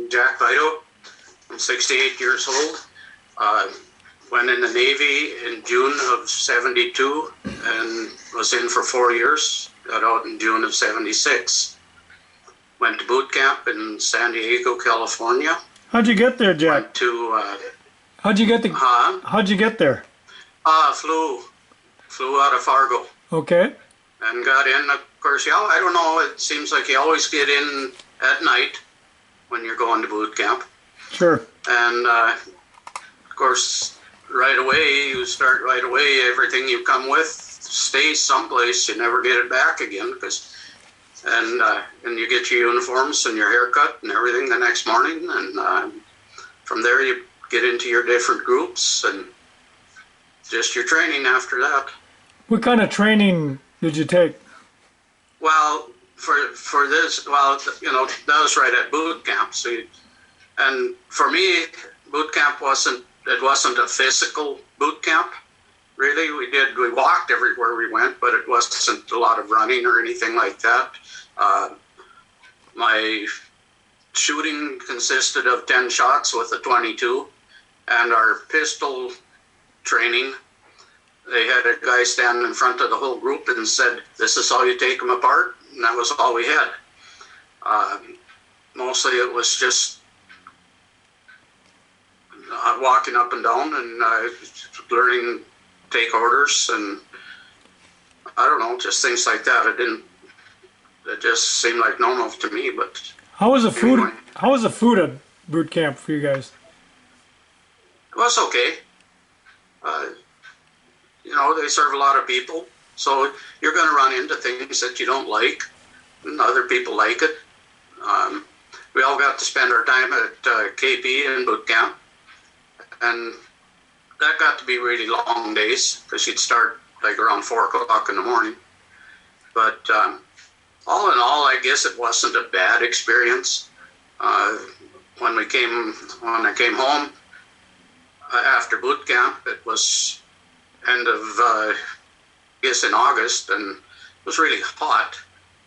Jack Beito. I'm 68 years old. Went in the Navy in June of 72 and was in for 4 years. Got out in June of 76. Went to boot camp in San Diego, California. How'd you get there, Jack? Went to, How'd you get there? Flew out of Fargo. Okay. And got in, of course, yeah, I don't know, it seems like you always get in at night when you're going to boot camp. Sure. And, of course, you start right away, everything you come with stays someplace, you never get it back again, and you get your uniforms and your haircut and everything the next morning, and from there you get into your different groups and just your training after that. What kind of training did you take? Well, for this, that was right at boot camp. And for me, boot camp wasn't a physical boot camp. Really, we walked everywhere we went, but it wasn't a lot of running or anything like that. My shooting consisted of 10 shots with a .22, and our pistol training, they had a guy stand in front of the whole group and said, "This is how you take them apart," and that was all we had. Mostly it was just walking up and down and learning to take orders, and I don't know, just things like that. It just seemed like normal to me. But how was the food? Anyway. How was the food at boot camp for you guys? It was okay. They serve a lot of people, so you're going to run into things that you don't like, and other people like it. We all got to spend our time at KP in boot camp, and that got to be really long days because you'd start like around 4 o'clock in the morning. But all in all, I guess it wasn't a bad experience. When I came home after boot camp, it was end of, in August, and it was really hot.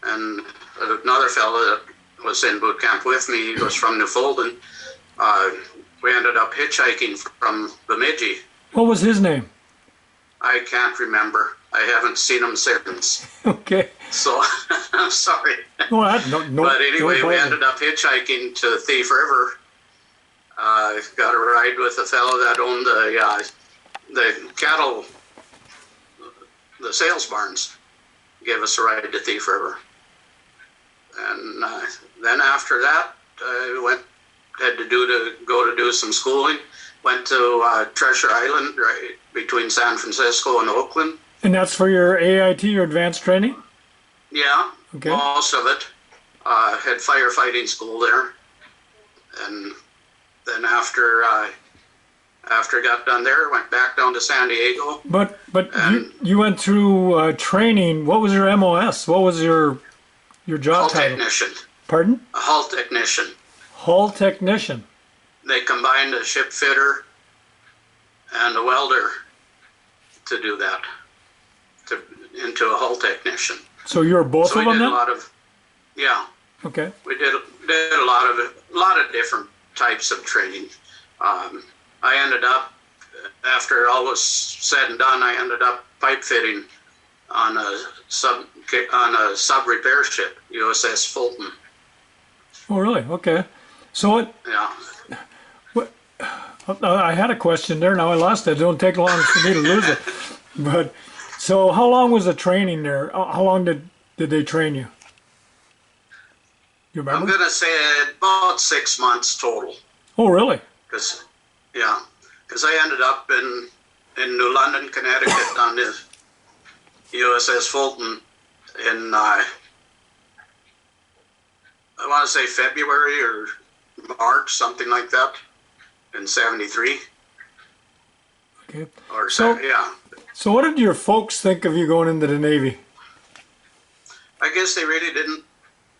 And another fellow that was in boot camp with me, he was from Newfoundland. We ended up hitchhiking from Bemidji. What was his name? I can't remember. I haven't seen him since. Okay. So, I'm sorry. No, but anyway, we ended up hitchhiking to Thief River. Got a ride with a fellow that owned the cattle, the sales barns. Gave us a ride to Thief River. And then after that, had to go to do some schooling. Went to Treasure Island, right between San Francisco and Oakland. And that's for your AIT, your advanced training? Yeah, okay. Most of it. Had firefighting school there. And then after I got done there, went back down to San Diego. But you went through training. What was your MOS? What was your job title? Hull technician. Pardon? A hull technician. Hull technician. They combined a ship fitter and a welder to do that, into a hull technician. So you were both of them then? Yeah. Okay. We did a lot of different types of training. I ended up, after all was said and done, I ended up pipe fitting on a sub repair ship, USS Fulton. Oh, really? Okay. So yeah. I had a question there. Now I lost it. It don't take long for me to lose it. But so, how long was the training there? How long did they train you? You remember? I'm gonna say about 6 months total. Oh, really? Because I ended up in New London, Connecticut on the USS Fulton in I want to say February or March, something like that, in 73. Okay. Yeah. So what did your folks think of you going into the Navy? I guess they really didn't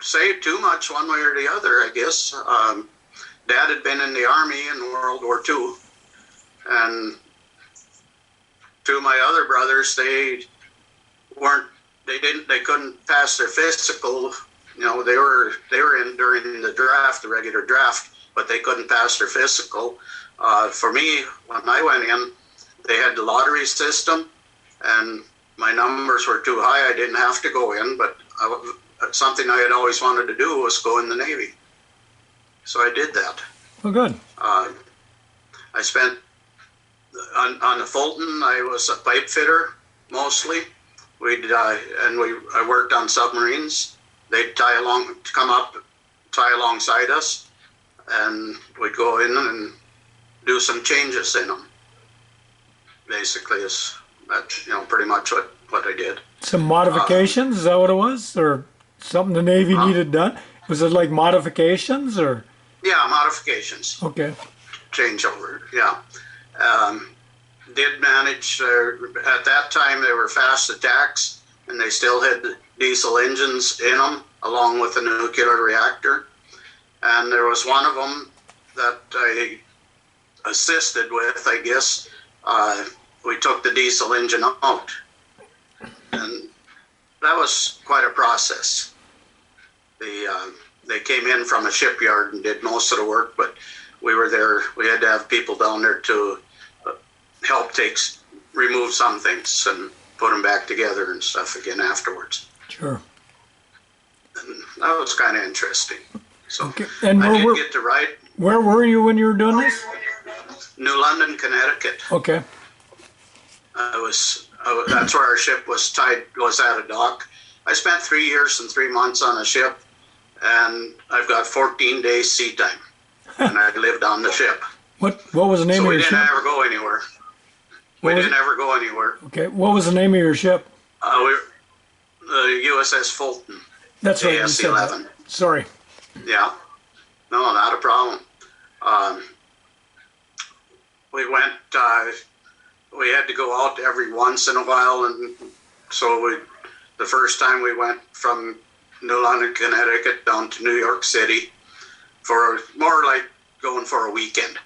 say too much one way or the other, I guess. Dad had been in the Army in World War II, and two of my other brothers, they couldn't pass their physical. They were in during the draft, the regular draft, but they couldn't pass their physical. For me, when I went in, they had the lottery system, and my numbers were too high. I didn't have to go in, but something I had always wanted to do was go in the Navy. So I did that. Oh, good. I spent on the Fulton. I was a pipe fitter mostly. I worked on submarines. They'd come up, tie alongside us, and we'd go in and do some changes in them. Basically, is that pretty much what I did. Some modifications, is that what it was? Or something the Navy needed done? Was it like modifications or? Yeah, modifications. Okay. Changeover, yeah. Did manage, at that time they were fast attacks, and they still had diesel engines in them, along with a nuclear reactor. And there was one of them that I assisted with, I guess. We took the diesel engine out, and that was quite a process. They came in from a shipyard and did most of the work, but we were there. We had to have people down there to help remove some things and put them back together and stuff again afterwards. Sure. And that was kind of interesting. So okay. And I did get to ride. Where were you when you were doing this? New London, Connecticut. Okay. That's where our ship was at a dock. I spent 3 years and 3 months on a ship, and I've got 14 days sea time, and I lived on the ship. What was the name of your ship? So we didn't ever go anywhere. We didn't ever go anywhere. Okay. What was the name of your ship? The USS Fulton. That's right. AS-11. Sorry. Yeah. No, not a problem. We had to go out every once in a while, and so the first time we went from New London, Connecticut down to New York City for more like going for a weekend,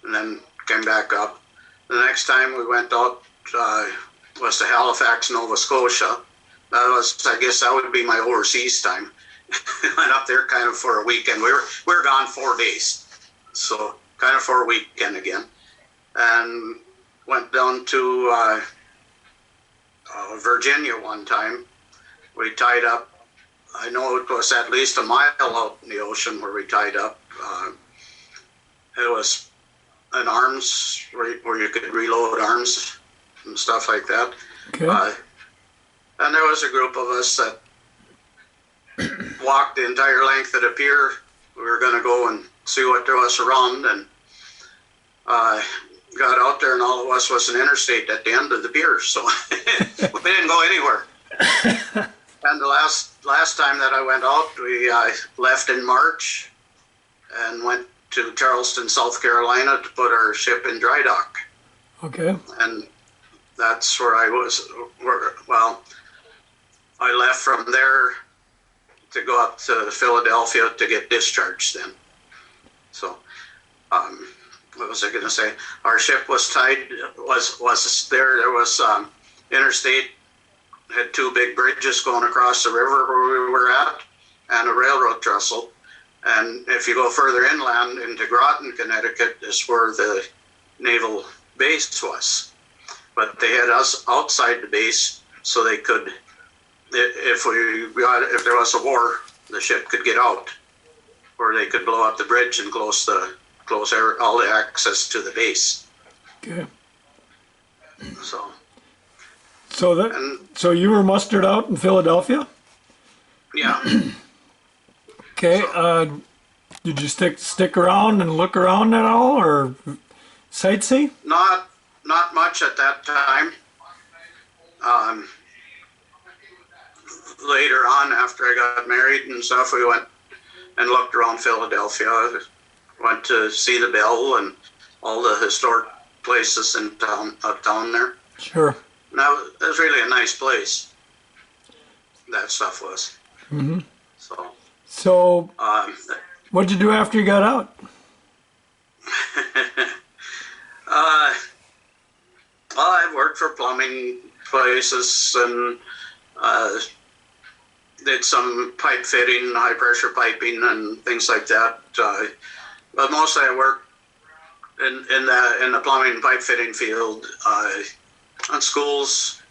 and then came back up. The next time we went out was to Halifax, Nova Scotia. I guess that would be my overseas time. Went up there kind of for a weekend. We were gone 4 days, so kind of for a weekend again, and went down to Virginia one time. We tied up. I know it was at least a mile out in the ocean where we tied up. It was an arms where you could reload arms and stuff like that. Okay. And there was a group of us that walked the entire length of the pier. We were going to go and see what there was around, and got out there, and all of us was an interstate at the end of the pier, so we didn't go anywhere. And the last time that I went out, we left in March and went to Charleston, South Carolina to put our ship in dry dock. Okay. And that's where I was. I left from there to go up to Philadelphia to get discharged then. So, what was I going to say? Our ship was tied, was there. There was interstate, had two big bridges going across the river where we were at, and a railroad trestle. And if you go further inland into Groton, Connecticut, is where the naval base was. But they had us outside the base, so they could, if there was a war, the ship could get out, or they could blow up the bridge and close all the access to the base. Okay. So So you were mustered out in Philadelphia? Yeah. Okay. Did you stick around and look around at all, or sightsee? Not much at that time. Later on, after I got married and stuff, we went and looked around Philadelphia. Went to see the Bell and all the historic places in town, uptown there. Sure. And that was really a nice place. That stuff was. Mm-hmm. So. What'd you do after you got out? I worked for plumbing places and did some pipe fitting, high pressure piping and things like that. But mostly I worked in the plumbing and pipe fitting field, on schools,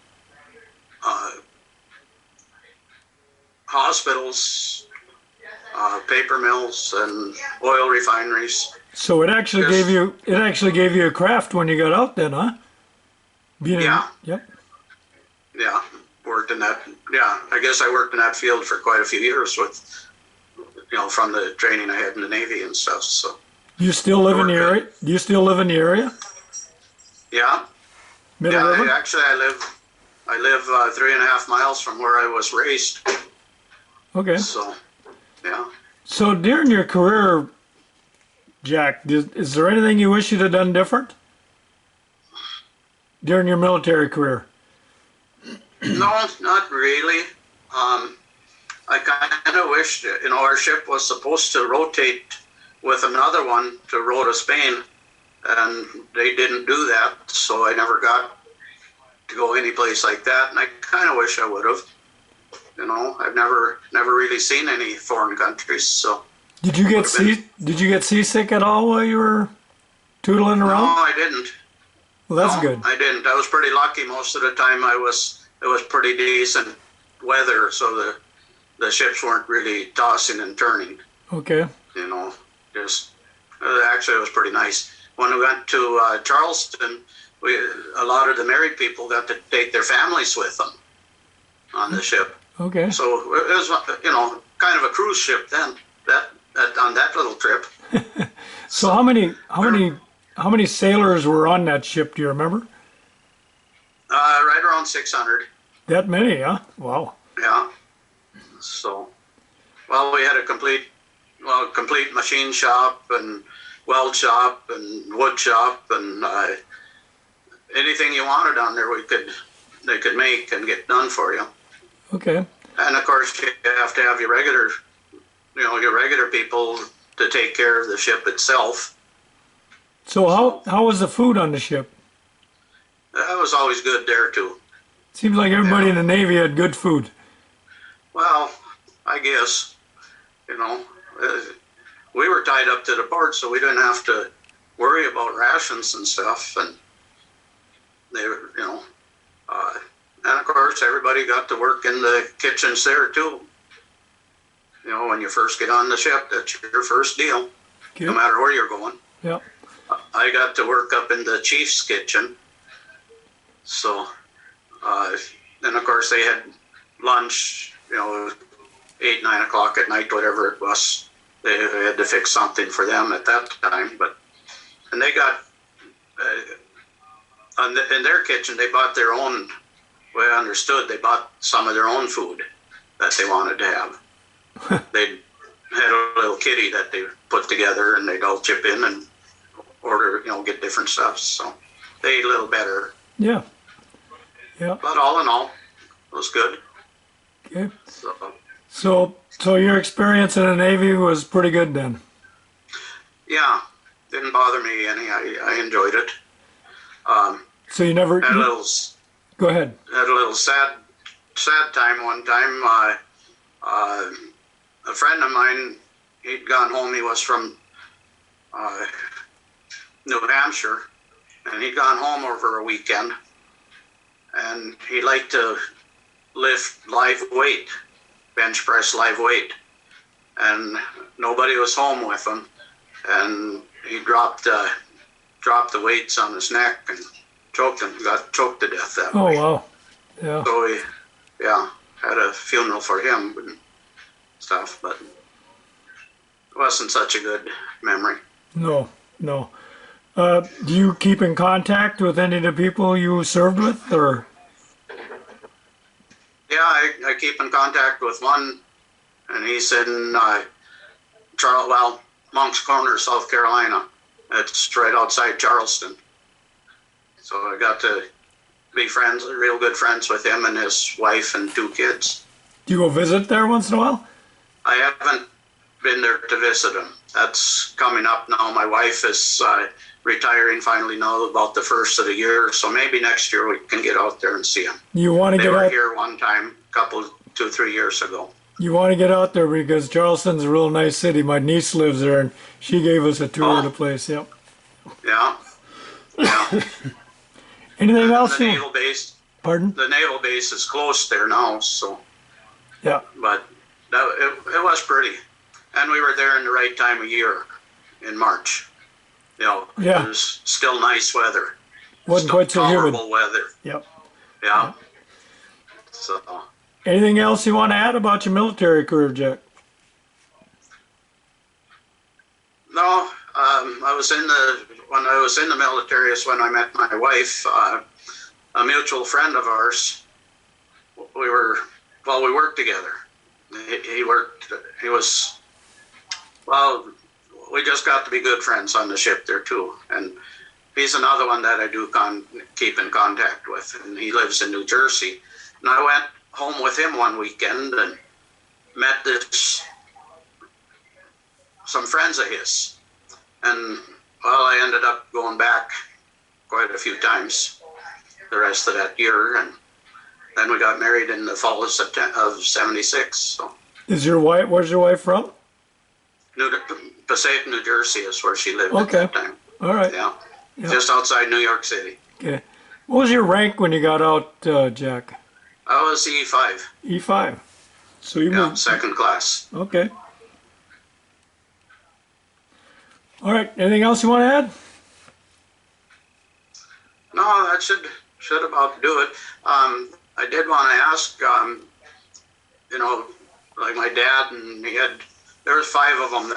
hospitals, paper mills, and oil refineries. So it actually gave you a craft when you got out then, huh? Yeah. Yep. Yeah, worked in that. Yeah, I guess I worked in that field for quite a few years with, from the training I had in the Navy and stuff. So. You still live in the area? Do you still live in the area? Yeah. Middle River? I live 3.5 miles from where I was raised. Okay. So, yeah. So during your career, Jack, is there anything you wish you'd have done different during your military career? No, not really. I kind of wished, our ship was supposed to rotate with another one to Rota, Spain, and they didn't do that, so I never got to go any place like that, and I kind of wish I would have. I've never really seen any foreign countries, so. Did you get seasick at all while you were tootling around? No, I didn't. Well, that's good. I didn't. I was pretty lucky most of the time. It was pretty decent weather, so the ships weren't really tossing and turning. Okay. Actually it was pretty nice. When we went to Charleston, a lot of the married people got to take their families with them on the ship. Okay. So it was, kind of a cruise ship then. On that little trip. So how many sailors were on that ship? Do you remember? Right around 600. That many, huh? Wow. Yeah. So, we had a complete machine shop and weld shop and wood shop and anything you wanted on there they could make and get done for you. Okay. And of course you have to have your regular people to take care of the ship itself. So how was the food on the ship? That was always good there too. Seems like everybody in the Navy had good food. Well, I guess, we were tied up to the port, so we didn't have to worry about rations and stuff. And they were, and of course everybody got to work in the kitchens there too. When you first get on the ship, that's your first deal, Okay. no matter where you're going. Yeah. I got to work up in the chief's kitchen. So, then of course they had lunch, 8, 9 o'clock at night, whatever it was. They had to fix something for them at that time. And they got, in their kitchen, they bought their own, I understood, they bought some of their own food that they wanted to have. They had a little kitty that they put together, and they'd all chip in and order, get different stuff. So they ate a little better. Yeah. Yeah. But all in all, it was good. Okay. So your experience in the Navy was pretty good then? Yeah. Didn't bother me any. I enjoyed it. So you never... Had a little... Go ahead. Had a little sad time one time. A friend of mine, he'd gone home. He was from New Hampshire, and he'd gone home over a weekend, and he liked to lift live weight, bench press live weight, and nobody was home with him, and he dropped the weights on his neck and got choked to death that way. Oh, wow. Yeah. So we, had a funeral for him and stuff, but it wasn't such a good memory. No. Do you keep in contact with any of the people you served with, or? Yeah, I keep in contact with one, and he's in Monk's Corner, South Carolina. It's right outside Charleston. So I got to be real good friends with him and his wife and 2 kids. Do you go visit there once in a while? I haven't been there to visit him. That's coming up now. My wife is retiring finally now about the first of the year, so maybe next year we can get out there and see him. You want to They get were out? here one time, 2-3 years ago. You want to get out there because Charleston's a real nice city. My niece lives there, and she gave us a tour of the place. Yep. Yeah. Yeah. Anything else? The naval base. Pardon? The naval base is close there now, so. Yeah. But it was pretty, and we were there in the right time of year, in March. You know, Yeah. It was still nice weather. Wasn't Still quite so humid. tolerable weather. Yep. Yeah. So. Anything else you want to add about your military career, Jack? No, when I was in the military is when I met my wife, a mutual friend of ours. We worked together. We just got to be good friends on the ship there too. And he's another one that I do keep in contact with, and he lives in New Jersey. And I went home with him one weekend and met some friends of his. And I ended up going back quite a few times the rest of that year, and then we got married in the fall of '76. So. Where's your wife from? Passaic, New Jersey is where she lived Okay. at that time. All right. Yeah. Yeah. Just outside New York City. Okay. What was your rank when you got out, Jack? I was E5. E5. So you Yeah, moved. second class. Okay. All right. Anything else you want to add? No, that should about do it. I did want to ask, like my dad, and there was 5 of them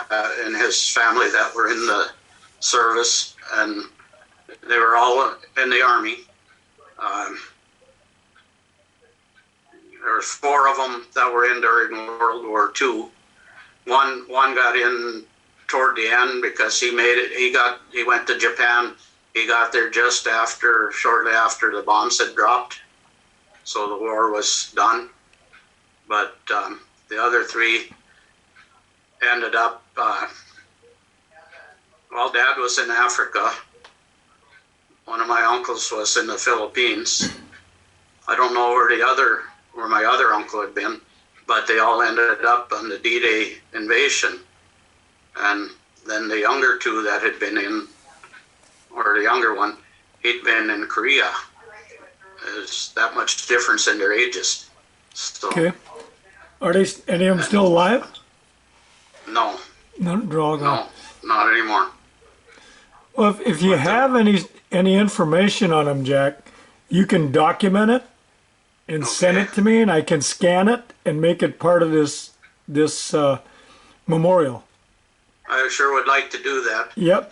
in his family that were in the service, and they were all in the Army. There was 4 of them that were in during World War II. One got in toward the end because he made it. He went to Japan. He got there shortly after the bombs had dropped, so the war was done. But the other 3 ended up. Dad was in Africa. One of my uncles was in the Philippines. I don't know where my other uncle had been, but they all ended up on the D-Day invasion. And then the younger 2 that had been in, or the younger one, he'd been in Korea. There's that much difference in their ages. So, Okay. Are any of them still alive? No. No, they're all gone. No, not anymore. Well, if you have any information on them, Jack, you can document it and send it to me, and I can scan it and make it part of this memorial. I sure would like to do that. Yep.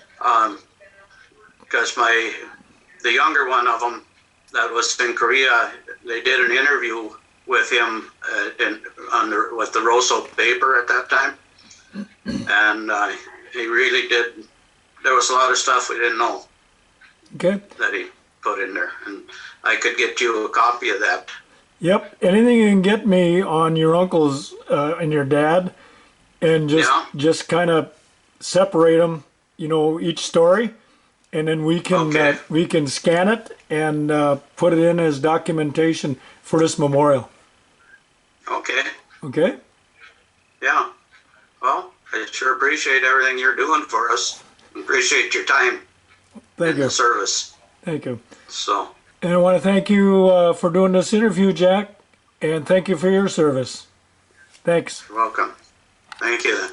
Because the younger one of them that was in Korea, they did an interview with him with the Rosso paper at that time, and he really did. There was a lot of stuff we didn't know. Okay. That he put in there, and I could get you a copy of that. Yep. Anything you can get me on your uncles and your dad, and just kind of separate them, each story, and then we can scan it and put it in as documentation for this memorial. Okay. Okay. Yeah. Well, I sure appreciate everything you're doing for us. Appreciate your time. Thank you. The service. Thank you. So. And I want to thank you for doing this interview, Jack, and thank you for your service. Thanks. You're welcome. Thank you then.